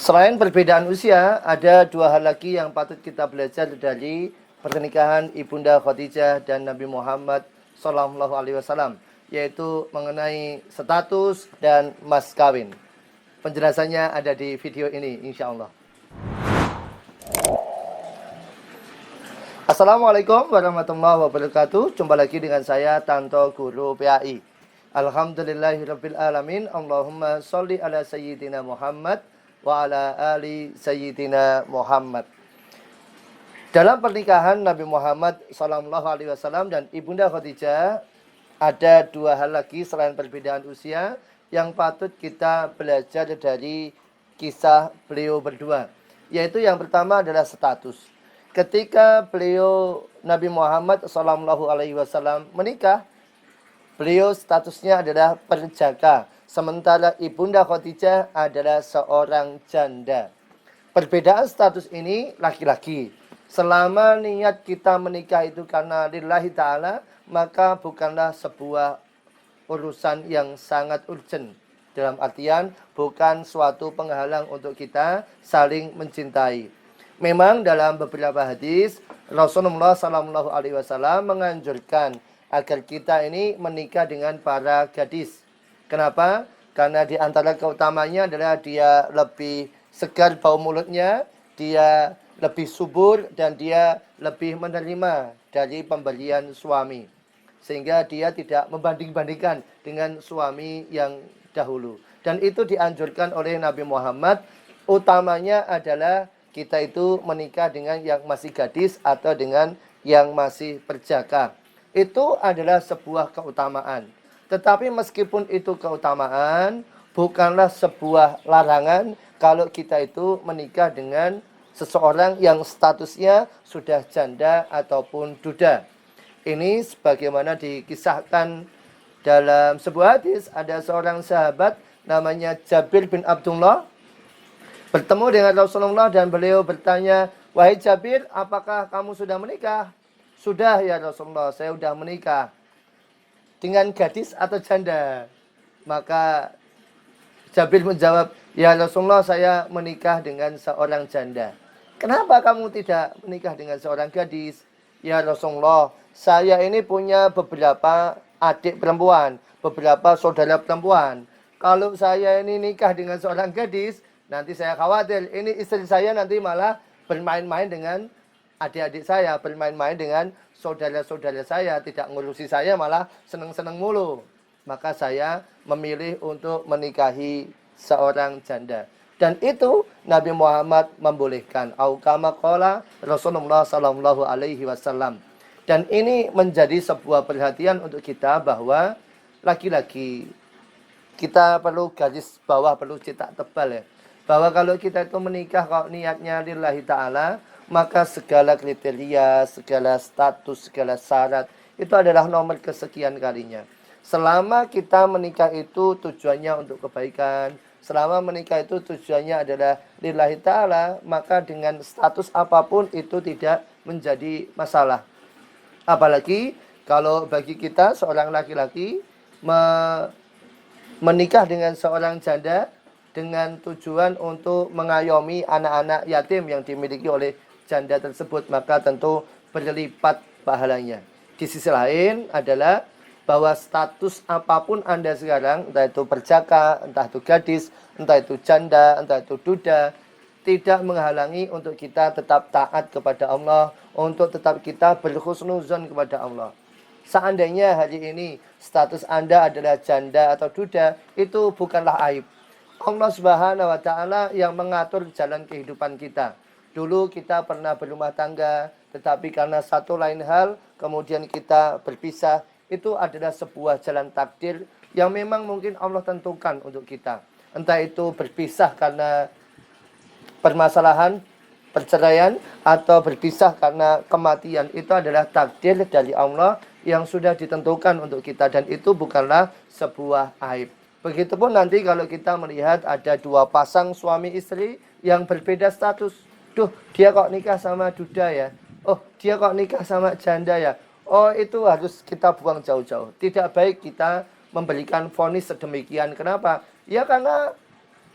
Selain perbedaan usia, ada dua hal lagi yang patut kita belajar dari pernikahan Ibunda Khadijah dan Nabi Muhammad SAW, yaitu mengenai status dan mas kawin. Penjelasannya ada di video ini, insya Allah. Assalamualaikum warahmatullahi wabarakatuh. Jumpa lagi dengan saya, Tanto Guru PAI. Alhamdulillahirabbil alamin. Allahumma sholli ala sayyidina Muhammad wa ala ali sayyidina Muhammad. Dalam pernikahan Nabi Muhammad SAW dan Ibunda Khadijah, ada dua hal lagi selain perbedaan usia yang patut kita belajar dari kisah beliau berdua. Yaitu yang pertama adalah status. Ketika beliau Nabi Muhammad SAW menikah, beliau statusnya adalah perjaka. Sementara Ibunda Khadijah adalah seorang janda. Perbedaan status ini laki-laki. Selama niat kita menikah itu karena lillahi ta'ala, maka bukanlah sebuah urusan yang sangat urgent. Dalam artian bukan suatu penghalang untuk kita saling mencintai. Memang dalam beberapa hadis Rasulullah SAW menganjurkan agar kita ini menikah dengan para gadis. Kenapa? Karena di antara keutamanya adalah dia lebih segar bau mulutnya, dia lebih subur, dan dia lebih menerima dari pemberian suami. Sehingga dia tidak membanding-bandingkan dengan suami yang dahulu. Dan itu dianjurkan oleh Nabi Muhammad. Utamanya adalah kita itu menikah dengan yang masih gadis atau dengan yang masih perjaka. Itu adalah sebuah keutamaan. Tetapi meskipun itu keutamaan, bukanlah sebuah larangan kalau kita itu menikah dengan seseorang yang statusnya sudah janda ataupun duda. Ini sebagaimana dikisahkan dalam sebuah hadis, ada seorang sahabat namanya Jabir bin Abdullah bertemu dengan Rasulullah dan beliau bertanya, "Wahai Jabir, apakah kamu sudah menikah?" "Sudah ya Rasulullah, saya sudah menikah." "Dengan gadis atau janda?" Maka Jabir menjawab, "Ya Rasulullah, saya menikah dengan seorang janda." "Kenapa kamu tidak menikah dengan seorang gadis?" "Ya Rasulullah, saya ini punya beberapa adik perempuan, beberapa saudara perempuan. Kalau saya ini nikah dengan seorang gadis, nanti saya khawatir ini istri saya nanti malah bermain-main dengan adik-adik saya, bermain-main dengan saudara-saudara saya, tidak ngurusi saya, malah seneng-seneng mulu. Maka saya memilih untuk menikahi seorang janda." Dan itu Nabi Muhammad membolehkan. Au kama qala Rasulullah sallallahu alaihi wasallam. Dan ini menjadi sebuah perhatian untuk kita bahwa laki-laki kita perlu garis bawah, perlu cetak tebal ya. Bahwa kalau kita itu menikah kalau niatnya lillahi ta'ala, maka segala kriteria, segala status, segala syarat itu adalah nomor kesekian kalinya. Selama kita menikah itu tujuannya untuk kebaikan, selama menikah itu tujuannya adalah lillahi ta'ala, maka dengan status apapun itu tidak menjadi masalah. Apalagi kalau bagi kita seorang laki-laki menikah dengan seorang janda dengan tujuan untuk mengayomi anak-anak yatim yang dimiliki oleh janda tersebut, maka tentu berlipat pahalanya. Di sisi lain adalah bahwa status apapun Anda sekarang, entah itu perjaka, entah itu gadis, entah itu janda, entah itu duda, tidak menghalangi untuk kita tetap taat kepada Allah, untuk tetap kita berhusnuzon kepada Allah. Seandainya hari ini status Anda adalah janda atau duda, itu bukanlah aib. Allah Subhanahu wa Ta'ala yang mengatur jalan kehidupan kita. Dulu kita pernah berumah tangga, tetapi karena satu lain hal, kemudian kita berpisah. Itu adalah sebuah jalan takdir yang memang mungkin Allah tentukan untuk kita. Entah itu berpisah karena permasalahan, perceraian, atau berpisah karena kematian. Itu adalah takdir dari Allah yang sudah ditentukan untuk kita. Dan itu bukanlah sebuah aib. Begitupun nanti kalau kita melihat ada dua pasang suami istri yang berbeda status. Duh, dia kok nikah sama duda ya? Oh, dia kok nikah sama janda ya? Oh, itu harus kita buang jauh-jauh. Tidak baik kita memberikan vonis sedemikian. Kenapa? Ya karena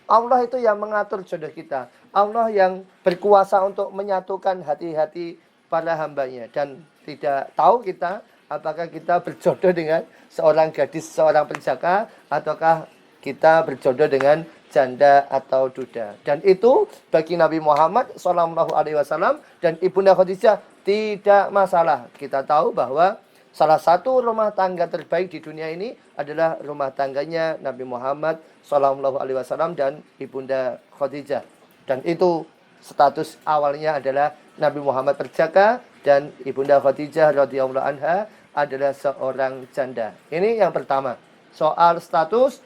Allah itu yang mengatur jodoh kita. Allah yang berkuasa untuk menyatukan hati-hati para hambanya. Dan tidak tahu kita apakah kita berjodoh dengan seorang gadis, seorang penjaka, ataukah kita berjodoh dengan janda atau duda. Dan itu bagi Nabi Muhammad SAW dan Ibunda Khadijah tidak masalah. Kita tahu bahwa salah satu rumah tangga terbaik di dunia ini adalah rumah tangganya Nabi Muhammad SAW dan Ibunda Khadijah. Dan itu status awalnya adalah Nabi Muhammad berjaka dan Ibunda Khadijah radhiyallahu anha adalah seorang janda. Ini yang pertama. Soal status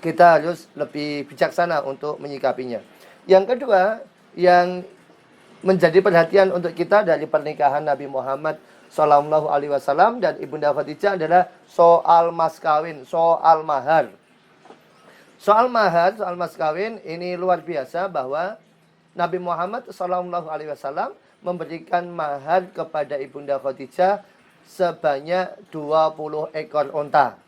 kita harus lebih bijaksana untuk menyikapinya. Yang kedua, yang menjadi perhatian untuk kita dari pernikahan Nabi Muhammad SAW dan Ibunda Khadijah adalah soal mas kawin, soal mahar. Soal mahar, soal mas kawin ini luar biasa bahwa Nabi Muhammad SAW memberikan mahar kepada Ibunda Khadijah sebanyak 20 ekor onta.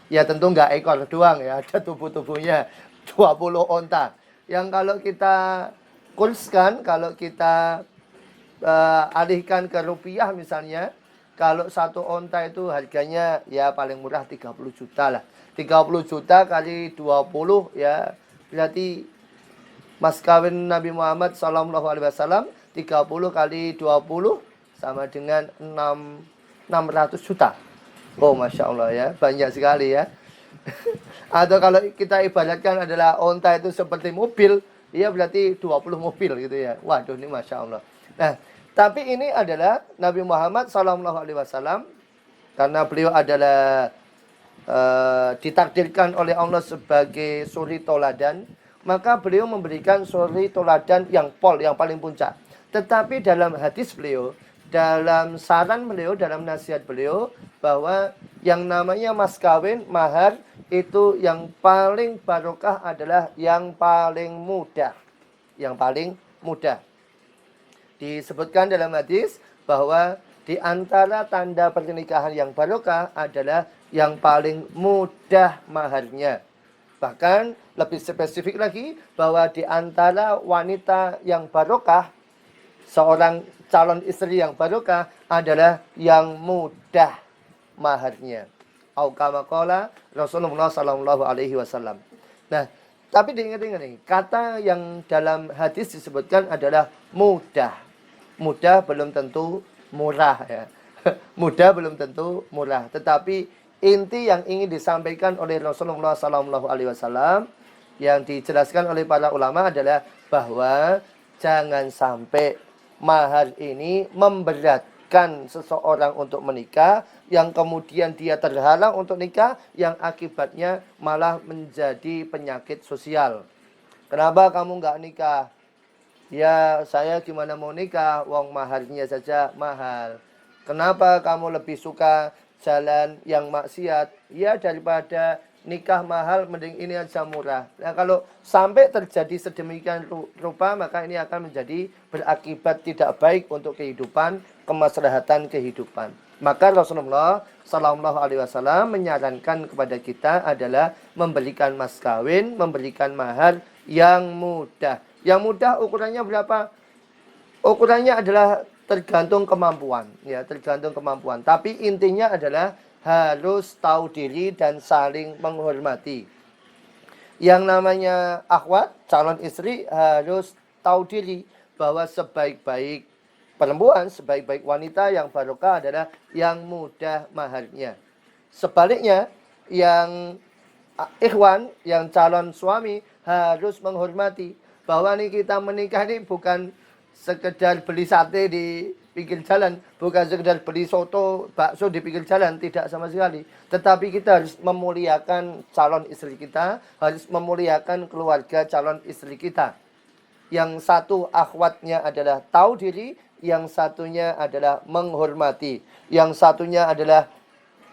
Ya tentu nggak ekor doang ya, ada tubuh-tubuhnya 20 onta. Yang kalau kita kurskan, kalau kita alihkan ke rupiah misalnya, kalau satu onta itu harganya ya paling murah 30 juta lah. 30 juta kali 20 ya berarti mas kawin Nabi Muhammad SAW 30 kali 20 sama dengan 600 juta. Oh Masya Allah ya, banyak sekali ya. Atau kalau kita ibaratkan adalah onta itu seperti mobil, ya berarti 20 mobil gitu ya. Waduh ini Masya Allah. Nah, tapi ini adalah Nabi Muhammad SAW karena beliau adalah ditakdirkan oleh Allah sebagai suri toladan, maka beliau memberikan suri toladan yang paling puncak. Tetapi dalam hadis beliau, dalam saran beliau, dalam nasihat beliau, bahwa yang namanya mas kawin, mahar, itu yang paling barokah adalah yang paling mudah. Yang paling mudah. Disebutkan dalam hadis bahwa di antara tanda pernikahan yang barokah adalah yang paling mudah maharnya. Bahkan lebih spesifik lagi bahwa di antara wanita yang barokah, seorang calon istri yang barokah adalah yang mudah maharnya. Au kama qala Rasulullah sallallahu alaihi wasallam. Nah, tapi diingat-ingat nih, kata yang dalam hadis disebutkan adalah mudah. Mudah belum tentu murah ya. Mudah belum tentu murah, tetapi inti yang ingin disampaikan oleh Rasulullah sallallahu alaihi wasallam yang dijelaskan oleh para ulama adalah bahwa jangan sampai mahar ini memberatkan seseorang untuk menikah, yang kemudian dia terhalang untuk nikah, yang akibatnya malah menjadi penyakit sosial. Kenapa kamu nggak nikah? Ya saya gimana mau nikah, wong maharnya saja mahal. Kenapa kamu lebih suka jalan yang maksiat? Ya daripada nikah mahal, mending ini aja murah. Nah kalau sampai terjadi sedemikian rupa, maka ini akan menjadi berakibat tidak baik untuk kehidupan, kemaslahatan kehidupan. Maka Rasulullah SAW menyarankan kepada kita adalah memberikan mas kawin, memberikan mahar yang mudah. Yang mudah ukurannya berapa? Ukurannya adalah tergantung kemampuan, ya tergantung kemampuan. Tapi intinya adalah harus tahu diri dan saling menghormati. Yang namanya akhwat, calon istri harus tahu diri bahwa sebaik-baik perempuan, sebaik-baik wanita yang barokah adalah yang mudah maharnya. Sebaliknya, yang ikhwan, yang calon suami harus menghormati bahwa nih kita menikah ini bukan sekedar beli sate di pinggir jalan, bukan sekedar beli soto, bakso di pinggir jalan, tidak sama sekali. Tetapi kita harus memuliakan calon istri kita, harus memuliakan keluarga calon istri kita. Yang satu akhwatnya adalah tahu diri, yang satunya adalah menghormati, yang satunya adalah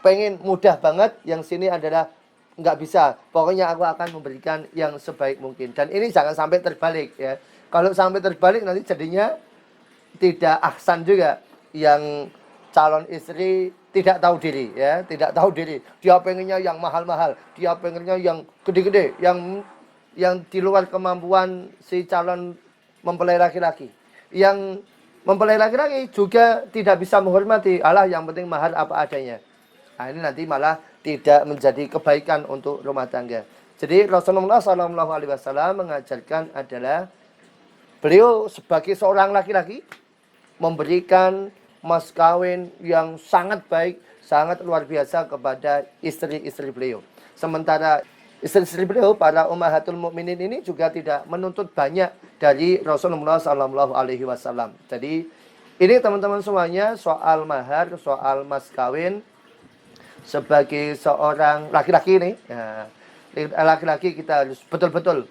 pengen mudah banget, yang sini adalah nggak bisa. Pokoknya aku akan memberikan yang sebaik mungkin. Dan ini jangan sampai terbalik ya. Kalau sampai terbalik nanti jadinya tidak ahsan juga, yang calon istri tidak tahu diri ya, tidak tahu diri. Dia pengennya yang mahal-mahal, dia pengennya yang gede-gede, yang yang di luar kemampuan si calon mempelai laki-laki. Yang mempelai laki-laki juga tidak bisa menghormati, Allah yang penting mahar apa adanya. Nah, ini nanti malah tidak menjadi kebaikan untuk rumah tangga. Jadi Rasulullah SAW mengajarkan adalah beliau sebagai seorang laki-laki memberikan mas kawin yang sangat baik, sangat luar biasa kepada istri-istri beliau. Sementara istri-istri beliau, para ummahatul mukminin ini juga tidak menuntut banyak dari Rasulullah SAW. Jadi ini teman-teman semuanya soal mahar, soal mas kawin sebagai seorang laki-laki ini. Ya, laki-laki kita harus betul-betul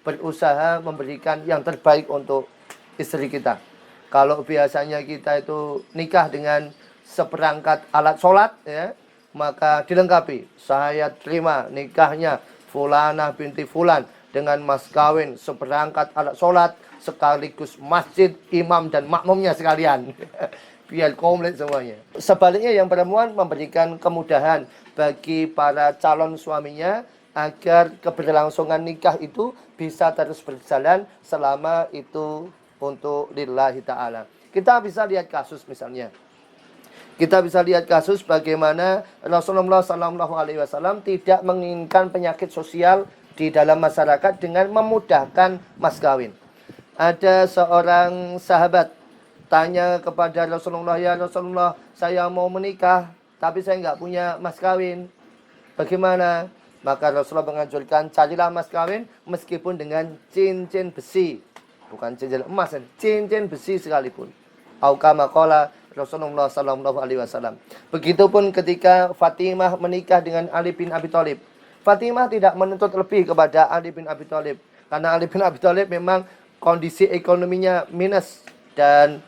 berusaha memberikan yang terbaik untuk istri kita. Kalau biasanya kita itu nikah dengan seperangkat alat sholat, ya, maka dilengkapi. Saya terima nikahnya Fulanah binti Fulan dengan mas kawin seperangkat alat sholat, sekaligus masjid, imam dan makmumnya sekalian. Biar komplit semuanya. Sebaliknya yang perempuan memberikan kemudahan bagi para calon suaminya agar keberlangsungan nikah itu bisa terus berjalan selama itu untuk lillahi ta'ala. Kita bisa lihat kasus misalnya. Kita bisa lihat kasus bagaimana Rasulullah SAW tidak menginginkan penyakit sosial di dalam masyarakat dengan memudahkan mas kawin. Ada seorang sahabat tanya kepada Rasulullah, ya Rasulullah, saya mau menikah, tapi saya nggak punya mas kawin. Bagaimana? Maka Rasulullah menganjurkan carilah mas kawin meskipun dengan cincin besi. Bukan cincin emas, cincin besi sekalipun. Aukama qala Rasulullah SAW. Begitupun ketika Fatimah menikah dengan Ali bin Abi Thalib. Fatimah tidak menuntut lebih kepada Ali bin Abi Thalib. Karena Ali bin Abi Thalib memang kondisi ekonominya minus. Dan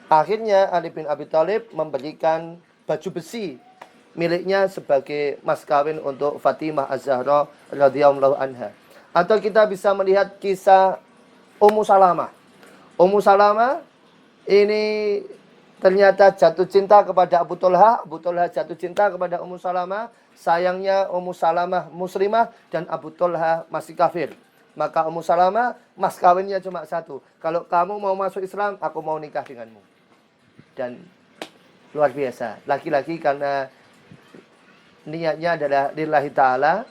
akhirnya Ali bin Abi Thalib memberikan baju besi miliknya sebagai mas kawin untuk Fatimah Az-Zahra radhiyallahu anha. Atau kita bisa melihat kisah Ummu Salamah. Ummu Salamah ini ternyata jatuh cinta kepada Abu Talha. Abu Talha jatuh cinta kepada Ummu Salamah. Sayangnya Ummu Salamah muslimah dan Abu Talha masih kafir. Maka Ummu Salamah mas kawinnya cuma satu. Kalau kamu mau masuk Islam, aku mau nikah denganmu. Dan luar biasa. Laki-laki karena niatnya adalah lillahi ta'ala.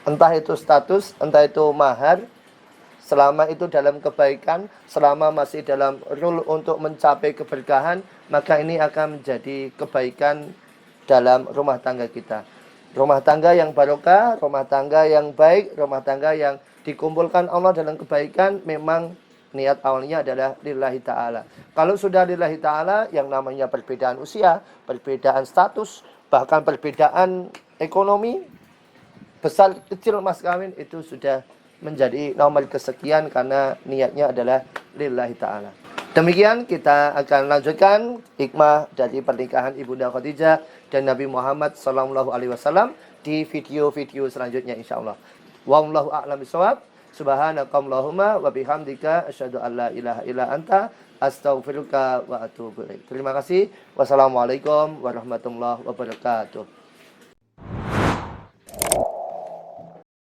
Entah itu status, entah itu mahar. Selama itu dalam kebaikan, selama masih dalam rule untuk mencapai keberkahan, maka ini akan menjadi kebaikan dalam rumah tangga kita. Rumah tangga yang barokah, rumah tangga yang baik, rumah tangga yang dikumpulkan Allah dalam kebaikan, memang niat awalnya adalah lillahi ta'ala. Kalau sudah lillahi ta'ala, yang namanya perbedaan usia, perbedaan status, bahkan perbedaan ekonomi, besar kecil mas kawin, itu sudah menjadi nomor kesekian karena niatnya adalah lillahi ta'ala. Demikian kita akan lanjutkan hikmah dari pernikahan Ibunda Khadijah dan Nabi Muhammad SAW di video-video selanjutnya insyaallah. Wallahu a'lam bishawab. Subhanakallahumma wa bihamdika asyhadu an la ilaha illa anta astaghfiruka wa atubu ilaik. Terima kasih. Wassalamualaikum warahmatullahi wabarakatuh.